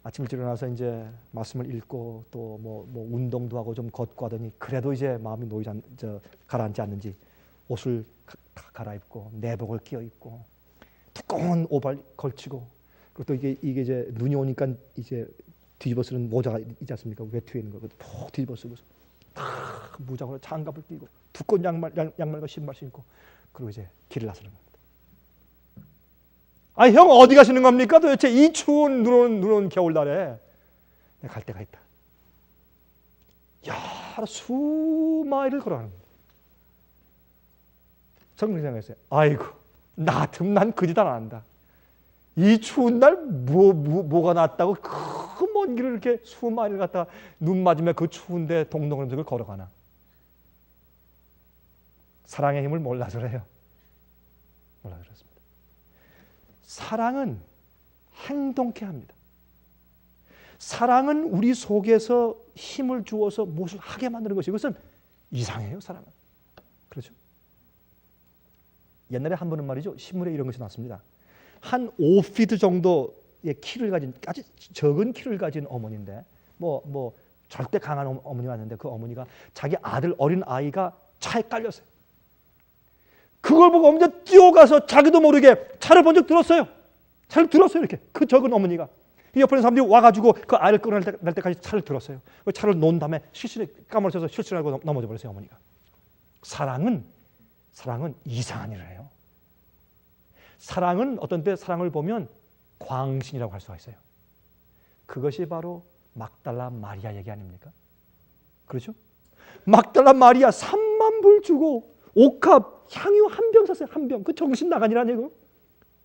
아침 일찍 일어나서 이제 말씀을 읽고 또 뭐 운동도 하고 좀 걷고 하더니 그래도 이제 마음이 가라앉지 않는지 옷을 갈아입고 내복을 끼워 입고 두꺼운 오발 걸치고 그리고 또 이게 이제 눈이 오니까 이제 뒤집어 쓰는 모자가 있지 않습니까? 외투에 있는 거 푹 뒤집어 쓰고서 탁 무장으로 장갑을 끼고 두꺼운 양말과 신발 신고 그리고 이제 길을 나서는 겁니다. 아, 형 어디 가시는 겁니까? 도대체 이 추운 눈 오는 겨울날에 내가 갈 데가 있다. 여러 수마일을 걸어가는 겁니다. 저는 생각했어요. 아이고, 나 같으면 난 그 짓 안 한다. 이 추운 날 뭐가 낫다고 그 먼 길을 이렇게 수마일을 갖다 눈 맞으면 그 추운데 동동을 걸어가나. 사랑의 힘을 몰라서 그래요. 몰라서 그렇습니다. 사랑은 행동케 합니다. 사랑은 우리 속에서 힘을 주어서 무엇을 하게 만드는 것이 이것은 이상해요. 사랑은. 그렇죠? 옛날에 한 번은 말이죠. 신문에 이런 것이 났습니다. 한 5피트 정도 키를 가진 아주 적은 키를 가진 어머니인데 뭐 절대 강한 어머니가 왔는데 그 어머니가 자기 아들 어린 아이가 차에 깔렸어요. 그걸 보고 어머니가 뛰어가서 자기도 모르게 차를 번쩍 들었어요. 차를 들었어요. 이렇게 그 적은 어머니가 옆에 있는 사람들이 와가지고 그 아이를 끌어낼 때까지 차를 들었어요. 그 차를 놓은 다음에 까무러쳐서 실수를 하고 넘어져 버렸어요. 어머니가. 사랑은 이상한 일을 해요. 사랑은 어떤 때 사랑을 보면 광신이라고 할 수가 있어요. 그것이 바로 막달라 마리아 얘기 아닙니까? 그렇죠? 막달라 마리아 3만 불 주고 옥합 향유 한 병 샀어요. 한 병. 그 정신 나간이라니고.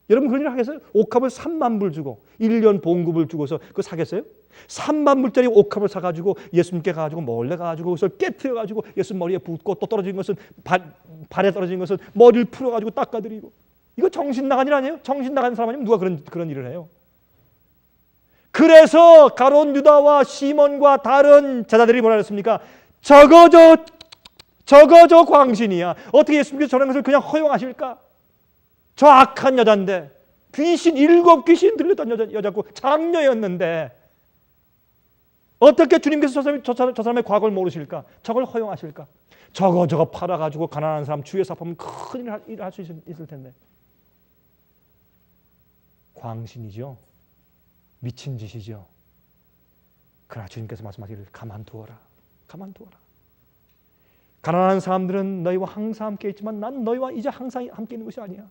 여러분 그런 일 하겠어요? 옥합을 3만 불 주고 1년 봉급을 주고서 그거 사겠어요? 3만 불짜리 옥합을 사가지고 예수님께 가가지고 몰래 가가지고 그것을 깨트려가지고 예수님 머리에 붓고 또 떨어진 것은 발에 떨어진 것은 머리를 풀어가지고 닦아드리고 이거 정신 나간 일 아니에요? 정신 나간 사람 아니면 누가 그런 일을 해요? 그래서 가룟 유다와 시몬과 다른 제자들이 뭐라 그랬습니까? 저거 저 광신이야. 어떻게 예수님께서 저런 것을 그냥 허용하실까? 저 악한 여자인데 귀신 7귀신 들렸던 여자고 장녀였는데 어떻게 주님께서 저 사람의 과거를 모르실까? 저걸 허용하실까? 저거 팔아가지고 가난한 사람 주위에서 아프면 큰일 할 수 있을 텐데 광신이죠. 미친 짓이죠. 그러나 주님께서 말씀하시기를 가만두어라. 가난한 사람들은 너희와 항상 함께 있지만 난 너희와 이제 항상 함께 있는 것이 아니야.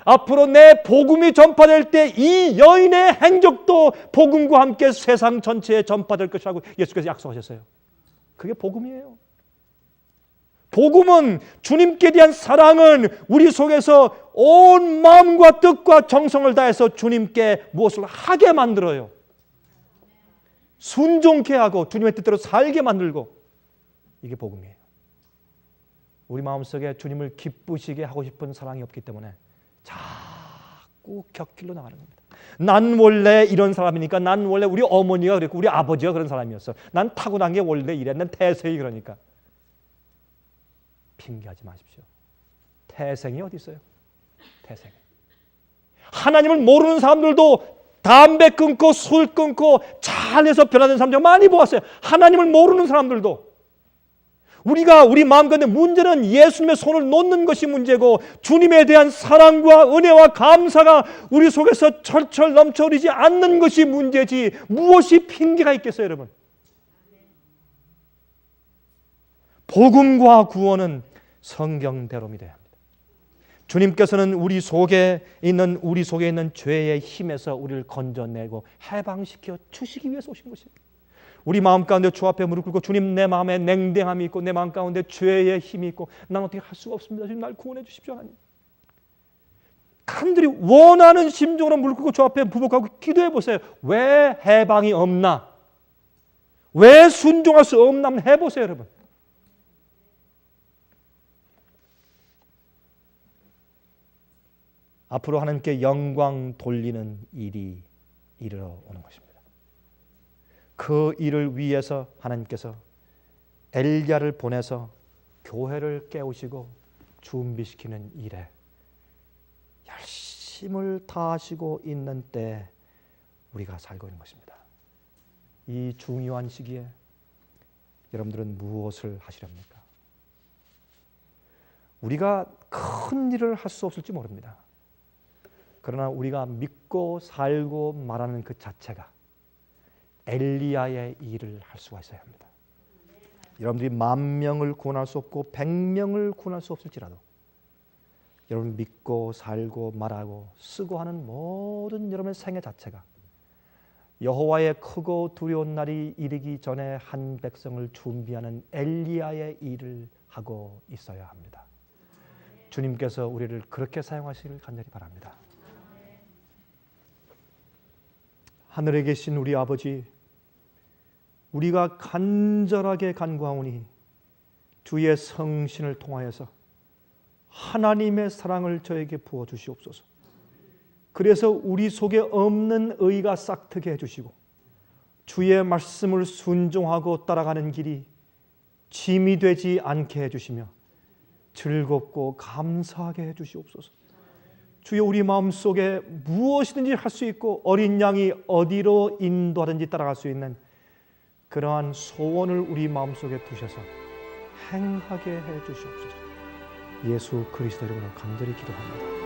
앞으로 내 복음이 전파될 때 이 여인의 행적도 복음과 함께 세상 전체에 전파될 것이라고 예수께서 약속하셨어요. 그게 복음이에요. 복음은 주님께 대한 사랑은 우리 속에서 온 마음과 뜻과 정성을 다해서 주님께 무엇을 하게 만들어요. 순종케 하고 주님의 뜻대로 살게 만들고 이게 복음이에요. 우리 마음속에 주님을 기쁘시게 하고 싶은 사랑이 없기 때문에 자꾸 곁길로 나가는 겁니다. 난 원래 이런 사람이니까 난 원래 우리 어머니가 그랬고 우리 아버지가 그런 사람이었어. 난 타고난 게 원래 이래. 난 태생이 그러니까. 핑계하지 마십시오. 태생이 어디 있어요? 태생이. 하나님을 모르는 사람들도 담배 끊고 술 끊고 잘해서 변화된 사람들 많이 보았어요. 하나님을 모르는 사람들도. 우리 마음 가운데 문제는 예수님의 손을 놓는 것이 문제고 주님에 대한 사랑과 은혜와 감사가 우리 속에서 철철 넘쳐흐르지 않는 것이 문제지 무엇이 핑계가 있겠어요, 여러분? 복음과 구원은 성경대로미 되어야 합니다. 주님께서는 우리 속에 있는 죄의 힘에서 우리를 건져내고 해방시켜 주시기 위해서 오신 것입니다. 우리 마음 가운데 주 앞에 무릎 꿇고 주님 내 마음에 냉랭함이 있고 내 마음 가운데 죄의 힘이 있고 난 어떻게 할 수가 없습니다. 주님 날 구원해 주십시오 하나님. 간절히 원하는 심정으로 무릎 꿇고 주 앞에 부복하고 기도해 보세요. 왜 해방이 없나? 왜 순종할 수 없나? 한번 해보세요 여러분. 앞으로 하나님께 영광 돌리는 일이 이르러 오는 것입니다. 그 일을 위해서 하나님께서 엘리야를 보내서 교회를 깨우시고 준비시키는 일에 열심을 다하시고 있는 때 우리가 살고 있는 것입니다. 이 중요한 시기에 여러분들은 무엇을 하시렵니까? 우리가 큰 일을 할 수 없을지 모릅니다. 그러나 우리가 믿고 살고 말하는 그 자체가 엘리야의 일을 할 수가 있어야 합니다. 여러분들이 10,000명을 구원할 수 없고 100명을 구원할 수 없을지라도 여러분 믿고 살고 말하고 쓰고 하는 모든 여러분의 생애 자체가 여호와의 크고 두려운 날이 이르기 전에 한 백성을 준비하는 엘리야의 일을 하고 있어야 합니다. 주님께서 우리를 그렇게 사용하시길 간절히 바랍니다. 하늘에 계신 우리 아버지, 우리가 간절하게 간구하오니 주의 성신을 통하여서 하나님의 사랑을 저에게 부어주시옵소서. 그래서 우리 속에 없는 의가 싹트게 해주시고 주의 말씀을 순종하고 따라가는 길이 짐이 되지 않게 해주시며 즐겁고 감사하게 해주시옵소서. 주여 우리 마음속에 무엇이든지 할 수 있고 어린 양이 어디로 인도하든지 따라갈 수 있는 그러한 소원을 우리 마음속에 두셔서 행하게 해 주시옵소서. 예수 그리스도 이름으로 간절히 기도합니다.